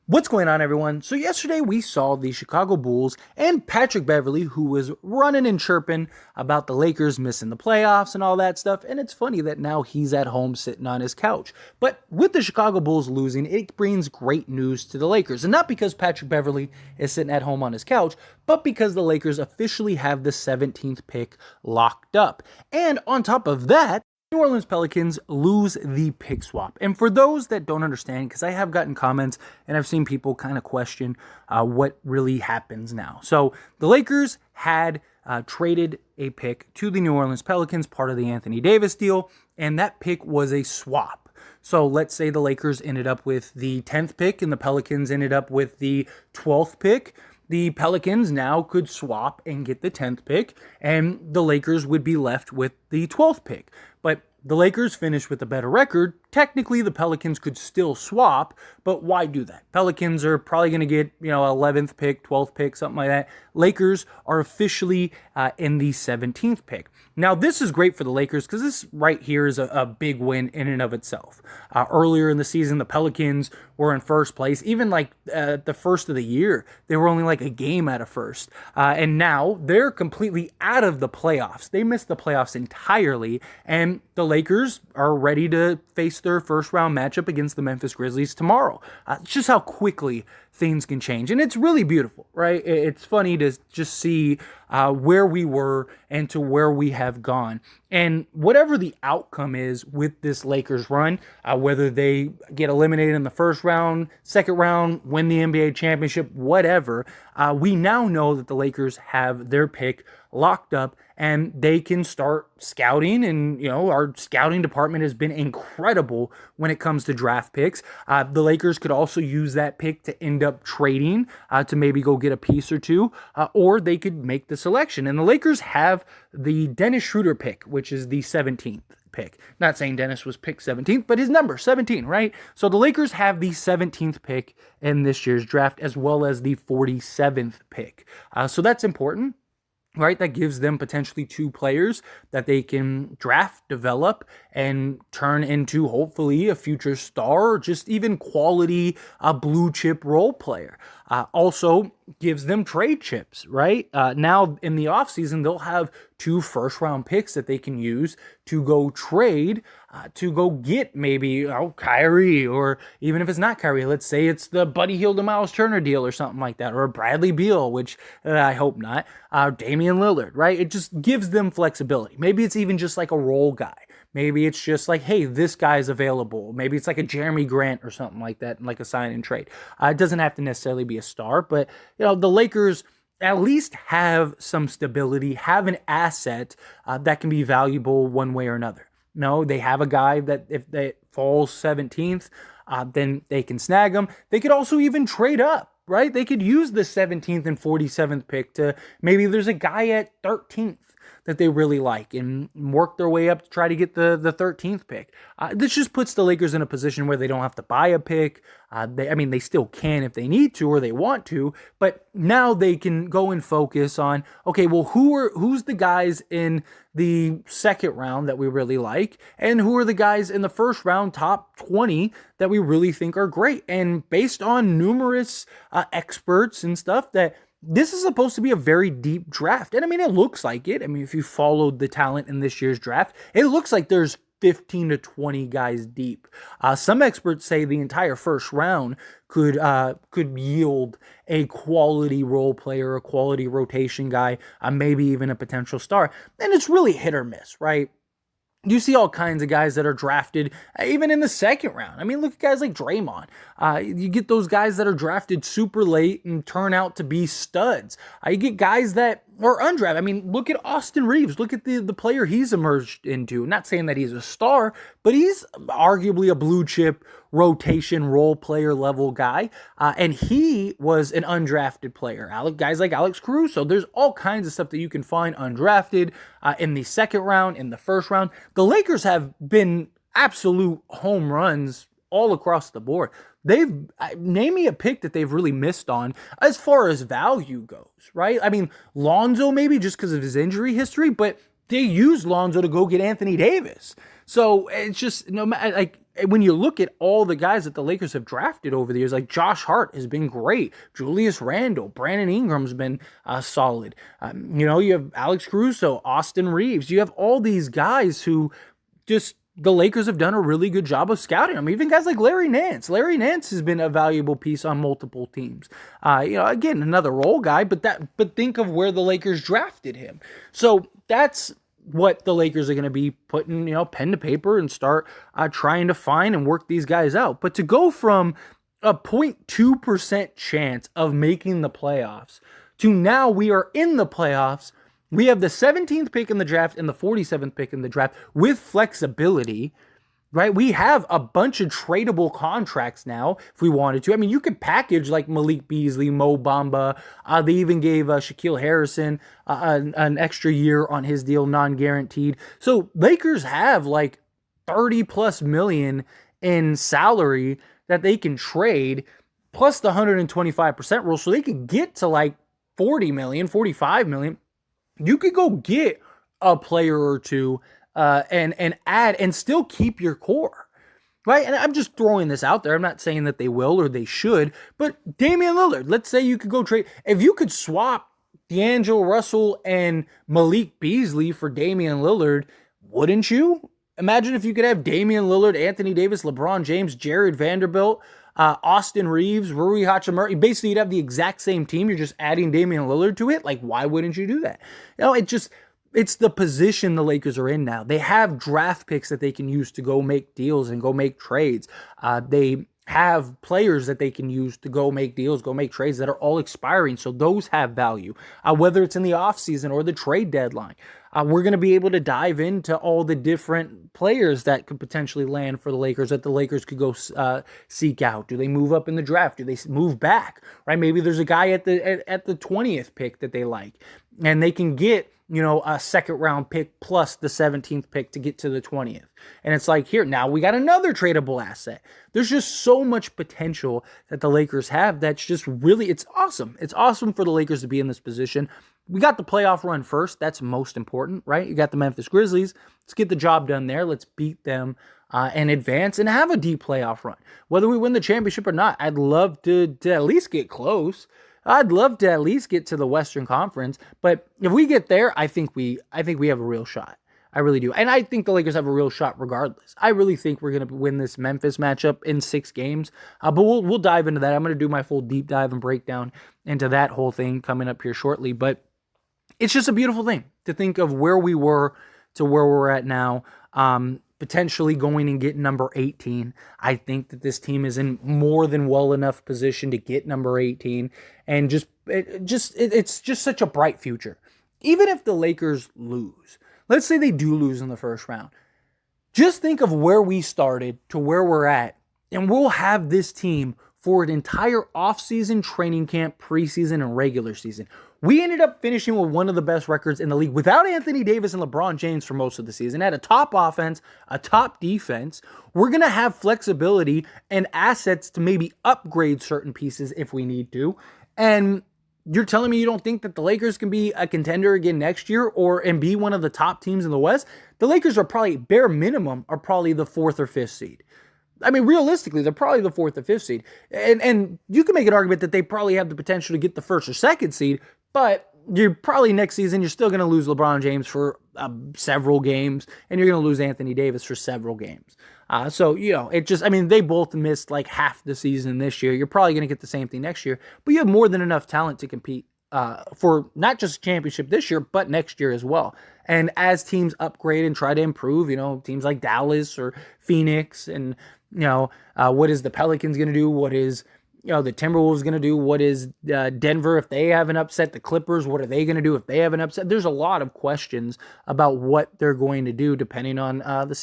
What's going on, everyone? So yesterday we saw the Chicago Bulls and Patrick Beverley, who was running and chirping about the Lakers missing the playoffs and all that stuff. And it's funny that now he's at home sitting on his couch. But with the Chicago Bulls losing, it brings great news to the Lakers. And not because Patrick Beverley is sitting at home on his couch, but because the Lakers officially have the 17th pick locked up. And on top of that, New Orleans Pelicans lose the pick swap. And for those that don't understand, because I have gotten comments and I've seen people kind of question what really happens now. So the Lakers had traded a pick to the New Orleans Pelicans, part of the Anthony Davis deal, and that pick was a swap. So let's say the Lakers ended up with the 10th pick and the Pelicans ended up with the 12th pick. The Pelicans now could swap and get the 10th pick, and the Lakers would be left with the 12th pick. But the Lakers finished with a better record. Technically, the Pelicans could still swap, but why do that? Pelicans are probably going to get, 11th pick, 12th pick, something like that. Lakers are officially in the 17th pick. Now, this is great for the Lakers because this right here is a big win in and of itself. Earlier in the season, the Pelicans were in first place. Even like the first of the year, they were only like a game out of first. And now they're completely out of the playoffs. They missed the playoffs entirely, and the Lakers are ready to face their first round matchup against the Memphis Grizzlies tomorrow. It's just how quickly things can change. And it's really beautiful, right? It's funny to just see where we were and to where we have gone. And whatever the outcome is with this Lakers run, whether they get eliminated in the first round, second round, win the NBA championship, whatever, we now know that the Lakers have their pick locked up and they can start scouting. And, our scouting department has been incredible when it comes to draft picks. The Lakers could also use that pick to end up trading to maybe go get a piece or two, or they could make the selection. And the Lakers have the Dennis Schroeder pick, which is the 17th pick. Not saying Dennis was picked 17th, but his number, 17, right? So the Lakers have the 17th pick in this year's draft, as well as the 47th pick. So that's important, right? That gives them potentially two players that they can draft, develop, and turn into hopefully a future star or just even quality blue chip role player. Also gives them trade chips, right? Now in the offseason, they'll have two first round picks that they can use to go trade, to go get maybe Kyrie, or even if it's not Kyrie, let's say it's the Buddy Hield and Miles Turner deal or something like that, or a Bradley Beal, which I hope not, Damian Lillard, right? It just gives them flexibility. Maybe it's even just like a role guy. Maybe it's just like, hey, this guy's available. Maybe it's like a Jeremy Grant or something like that, like a sign and trade. It doesn't have to necessarily be a star, but the Lakers at least have some stability, have an asset that can be valuable one way or another. No, they have a guy that if they falls 17th, then they can snag him. They could also even trade up, right? They could use the 17th and 47th pick to maybe there's a guy at 13th that they really like and work their way up to try to get the 13th pick. This just puts the Lakers in a position where they don't have to buy a pick. They still can if they need to or they want to, but now they can go and focus on, okay, well, who's the guys in the second round that we really like, and who are the guys in the first round, top 20, that we really think are great. And based on numerous experts and stuff, that this is supposed to be a very deep draft. And it looks like it. If you followed the talent in this year's draft, it looks like there's 15 to 20 guys deep. Some experts say the entire first round could yield a quality role player, a quality rotation guy, maybe even a potential star. And it's really hit or miss, right? You see all kinds of guys that are drafted even in the second round. Look at guys like Draymond. You get those guys that are drafted super late and turn out to be studs. You get guys that are undrafted. Look at Austin Reeves. Look at the player he's emerged into. Not saying that he's a star, but he's arguably a blue chip rotation role player level guy. And he was an undrafted player. Guys like Alex Caruso. There's all kinds of stuff that you can find undrafted in the second round, in the first round. The Lakers have been absolute home runs all across the board. Name me a pick that they've really missed on as far as value goes, right? Lonzo maybe just because of his injury history, but they used Lonzo to go get Anthony Davis. So it's just no matter, when you look at all the guys that the Lakers have drafted over the years, like Josh Hart has been great, Julius Randle, Brandon Ingram's been solid. You have Alex Caruso, Austin Reeves. You have all these guys who just the Lakers have done a really good job of scouting them. Even guys like Larry Nance. Larry Nance has been a valuable piece on multiple teams. Again, another role guy, but think of where the Lakers drafted him. So that's what the Lakers are going to be putting, pen to paper and start trying to find and work these guys out. But to go from a 0.2% chance of making the playoffs to now we are in the playoffs. We have the 17th pick in the draft and the 47th pick in the draft with flexibility, right? We have a bunch of tradable contracts now if we wanted to. I mean, you could package like Malik Beasley, Mo Bamba. They even gave Shaquille Harrison an extra year on his deal, non-guaranteed. So Lakers have like 30 plus million in salary that they can trade, plus the 125% rule. So they could get to like 40 million, 45 million. You could go get a player or two and add and still keep your core, right? And I'm just throwing this out there. I'm not saying that they will or they should, but Damian Lillard, let's say you could go trade. If you could swap D'Angelo Russell and Malik Beasley for Damian Lillard, wouldn't you? Imagine if you could have Damian Lillard, Anthony Davis, LeBron James, Jared Vanderbilt, Austin Reeves, Rui Hachimura. Basically, you'd have the exact same team. You're just adding Damian Lillard to it. Like, why wouldn't you do that? It's the position the Lakers are in now. They have draft picks that they can use to go make deals and go make trades. They have players that they can use to go make deals, go make trades that are all expiring. So those have value, whether it's in the offseason or the trade deadline. We're going to be able to dive into all the different players that could potentially land for the Lakers that the Lakers could go seek out. Do they move up in the draft? Do they move back? Right? Maybe there's a guy at the 20th pick that they like, and they can get a second round pick plus the 17th pick to get to the 20th. And it's like, here, now we got another tradable asset. There's just so much potential that the Lakers have that's just really, it's awesome. It's awesome for the Lakers to be in this position. We got the playoff run first. That's most important, right? You got the Memphis Grizzlies. Let's get the job done there. Let's beat them and advance and have a deep playoff run. Whether we win the championship or not, I'd love to at least get close. I'd love to at least get to the Western Conference. But if we get there, I think we have a real shot. I really do. And I think the Lakers have a real shot regardless. I really think we're going to win this Memphis matchup in 6 games. But we'll dive into that. I'm going to do my full deep dive and breakdown into that whole thing coming up here shortly. But it's just a beautiful thing to think of where we were to where we're at now, potentially going and get number 18. I think that this team is in more than well enough position to get number 18, and it's just such a bright future. Even if the Lakers lose, let's say they do lose in the first round, just think of where we started to where we're at, and we'll have this team for an entire offseason, training camp, preseason, and regular season. We ended up finishing with one of the best records in the league without Anthony Davis and LeBron James for most of the season. Had a top offense, a top defense. We're going to have flexibility and assets to maybe upgrade certain pieces if we need to. And you're telling me you don't think that the Lakers can be a contender again next year and be one of the top teams in the West? The Lakers are probably, bare minimum, are probably the 4th or 5th seed. I mean, realistically, they're probably the 4th or 5th seed. And you can make an argument that they probably have the potential to get the 1st or 2nd seed, but you're probably next season, you're still going to lose LeBron James for several games, and you're going to lose Anthony Davis for several games. They both missed like half the season this year. You're probably going to get the same thing next year, but you have more than enough talent to compete for not just a championship this year, but next year as well. And as teams upgrade and try to improve, teams like Dallas or Phoenix, and what is the Pelicans going to do? What is the Timberwolves going to do? What is Denver if they have an upset? The Clippers, what are they going to do if they have an upset? There's a lot of questions about what they're going to do depending on the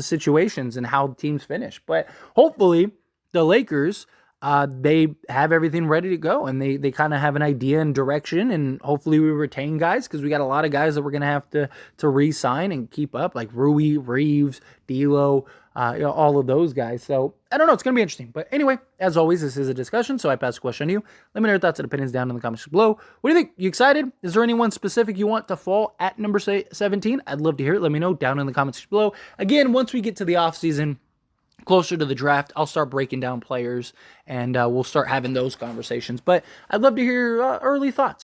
situations and how teams finish. But hopefully the Lakers, they have everything ready to go, and they kind of have an idea and direction, and hopefully we retain guys, because we got a lot of guys that we're going to have to re-sign and keep up, like Rui, Reeves, D'Lo, all of those guys. So I don't know. It's going to be interesting. But anyway, as always, this is a discussion, so I pass the question on to you. Let me know your thoughts and opinions down in the comments below. What do you think? You excited? Is there anyone specific you want to fall at number 17? I'd love to hear it. Let me know down in the comments below. Again, once we get to the offseason, closer to the draft, I'll start breaking down players and we'll start having those conversations. But I'd love to hear early thoughts.